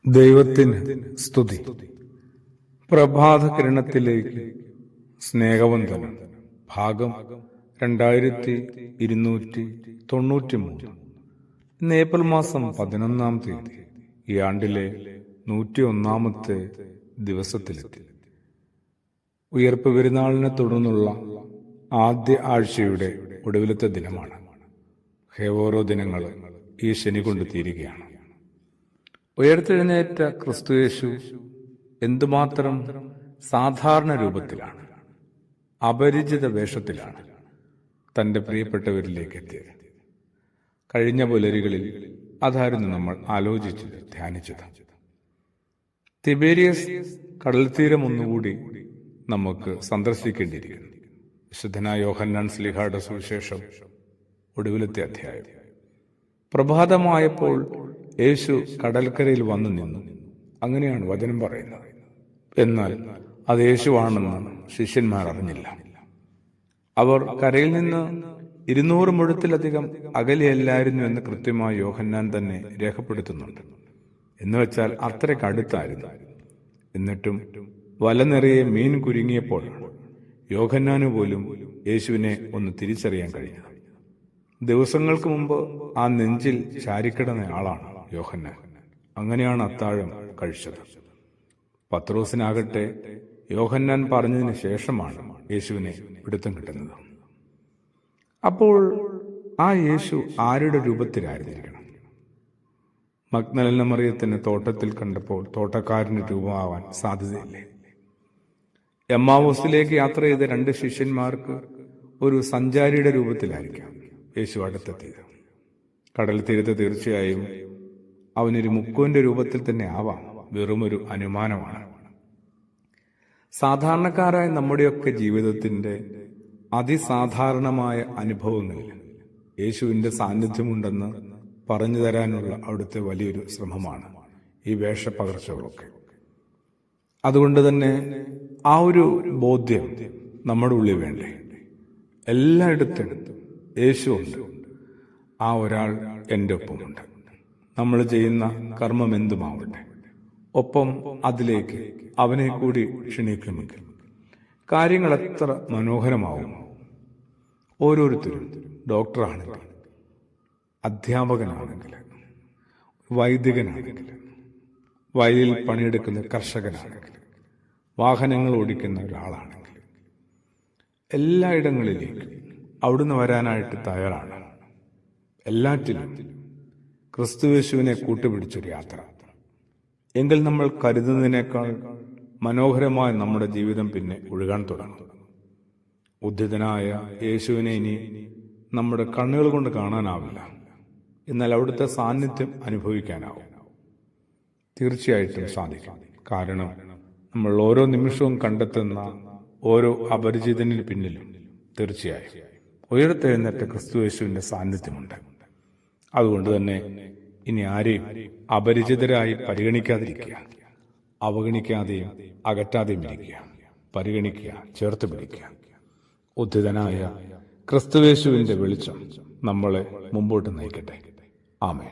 ദൈവത്തിന് സ്തുതി. പ്രഭാത കിരണത്തിലേക്ക് സ്നേഹവന്ദനം. ഭാഗം 2293. ഇന്ന് ഏപ്രിൽ മാസം 11-ാം തീയതി. ഈ ആണ്ടിലെ 101-ാമത്തെ ദിവസത്തിലെത്തി. ഉയർപ്പ് പെരുന്നാളിനെ തുടർന്നുള്ള ആദ്യ ആഴ്ചയുടെ ഒടുവിലത്തെ ദിനമാണ്. ഓരോ ദിനങ്ങൾ ഈ ശനി കൊണ്ട് തീരുകയാണ്. ഉയർത്തെഴുന്നേറ്റ ക്രിസ്തുയേശു എന്തുമാത്രം സാധാരണ രൂപത്തിലാണ്, അപരിചിത വേഷത്തിലാണ് തൻ്റെ പ്രിയപ്പെട്ടവരിലേക്ക് എത്തിയത്. കഴിഞ്ഞ പുലരികളിൽ അതായിരുന്നു നമ്മൾ ആലോചിച്ചത്, ധ്യാനിച്ചത്. തിബേരിയസ് കടൽത്തീരം ഒന്നുകൂടി നമുക്ക് സന്ദർശിക്കേണ്ടിയിരിക്കുന്നു. വിശുദ്ധനായ യോഹന്നാൻ ശ്ലീഹായുടെ സുവിശേഷം ഒടുവിലത്തെ അധ്യായം. പ്രഭാതമായപ്പോൾ യേശു കടൽക്കരയിൽ വന്നു നിന്നു. അങ്ങനെയാണ് വചനം പറയുന്നത്. എന്നാൽ അത് യേശുവാണെന്ന് ശിഷ്യന്മാർ അറിഞ്ഞില്ല. അവർ കരയിൽ നിന്ന് 200 മുഴത്തിലധികം അകലെയല്ലായിരുന്നു എന്ന് കൃത്യമായി യോഹന്നാൻ തന്നെ രേഖപ്പെടുത്തുന്നുണ്ട്. എന്നുവെച്ചാൽ അത്രയ്ക്ക് അടുത്തായിരുന്നു. എന്നിട്ടും വല നിറയെ മീൻ കുരുങ്ങിയപ്പോൾ യോഹന്നാനു പോലും യേശുവിനെ ഒന്ന് തിരിച്ചറിയാൻ കഴിഞ്ഞു. ദിവസങ്ങൾക്ക് മുമ്പ് ആ നെഞ്ചിൽ ചാരിക്കിടന്ന ആളാണ് യോഹന്നാൻ. അങ്ങനെയാണ് അത്താഴം കഴിച്ചത്. പത്രോസിനാകട്ടെ യോഹന്നാൻ പറഞ്ഞതിന് ശേഷമാണ് യേശുവിനെ പിടുത്തം കിട്ടുന്നത്. അപ്പോൾ ആ യേശു ആരുടെ രൂപത്തിലായിരുന്നിരിക്കണം? മഗ്ദലന മറിയത്തിന് തോട്ടത്തിൽ കണ്ടപ്പോൾ തോട്ടക്കാരന് രൂപമാവാൻ സാധ്യതയില്ലേ? എമ്മാവൂസിലേക്ക് യാത്ര ചെയ്ത 2 ശിഷ്യന്മാർക്ക് ഒരു സഞ്ചാരിയുടെ രൂപത്തിലായിരിക്കാം യേശു അടുത്തെത്തിയത്. കടൽ തീരത്ത് തീർച്ചയായും അവനൊരു മുക്കുവിന്റെ രൂപത്തിൽ തന്നെ ആവാം. വെറുമൊരു അനുമാനമാണ്. സാധാരണക്കാരായ നമ്മുടെയൊക്കെ ജീവിതത്തിന്റെ അതിസാധാരണമായ അനുഭവങ്ങളിൽ യേശുവിന്റെ സാന്നിധ്യമുണ്ടെന്ന് പറഞ്ഞു തരാനുള്ള അവിടുത്തെ വലിയൊരു ശ്രമമാണ് ഈ വേഷപ്പകർച്ചകളൊക്കെ. അതുകൊണ്ട് തന്നെ ആ ഒരു ബോധ്യം നമ്മുടെ ഉള്ളിൽ വേണ്ടേ? എല്ലായിടത്തും യേശുവുണ്ട്. ആ ഒരാൾ എൻ്റെ ഒപ്പമുണ്ട്. നമ്മൾ ചെയ്യുന്ന കർമ്മം എന്തുമാവട്ടെ, ഒപ്പം അതിലേക്ക് അവനെ കൂടി ക്ഷണിക്കുമെങ്കിൽ കാര്യങ്ങൾ എത്ര മനോഹരമാവും. ഓരോരുത്തരും ഡോക്ടറാണെങ്കിൽ, അധ്യാപകനാണെങ്കിൽ, വൈദികനാണെങ്കിൽ, വയലിൽ പണിയെടുക്കുന്ന കർഷകനാണെങ്കിൽ, വാഹനങ്ങൾ ഓടിക്കുന്ന ഒരാളാണെങ്കിൽ, എല്ലായിടങ്ങളിലേക്കും അവിടുന്ന് വരാനായിട്ട് തയ്യാറാണ്. എല്ലാറ്റിലും ക്രിസ്തുയേശുവിനെ കൂട്ടുപിടിച്ചൊരു യാത്ര. എങ്കിൽ നമ്മൾ കരുതുന്നതിനേക്കാൾ മനോഹരമായ നമ്മുടെ ജീവിതം പിന്നെ ഒഴുകാൻ തുടങ്ങും. ഉദ്ധിതനായ യേശുവിനെ ഇനി നമ്മുടെ കണ്ണുകൾ കൊണ്ട് കാണാനാവില്ല. എന്നാൽ അവിടുത്തെ സാന്നിധ്യം അനുഭവിക്കാനാവും. തീർച്ചയായിട്ടും സാധിക്കും. കാരണം നമ്മൾ ഓരോ നിമിഷവും കണ്ടെത്തുന്ന ഓരോ അപരിചിതന് പിന്നിലും തീർച്ചയായും ഉയർത്തെഴുന്നേറ്റ ക്രിസ്തുയേശുവിന്റെ സാന്നിധ്യമുണ്ട്. അതുകൊണ്ട് തന്നെ ഇനി ആരെയും അപരിചിതരായി പരിഗണിക്കാതിരിക്കുക. അവഗണിക്കാതെയും അകറ്റാതെയും ഇരിക്കുക. പരിഗണിക്കുക, ചേർത്ത് പിടിക്കുക. ഉദ്ധിതനായ ക്രിസ്തുയേശുവിന്റെ വെളിച്ചം നമ്മളെ മുമ്പോട്ട് നയിക്കട്ടെ. ആമേൻ.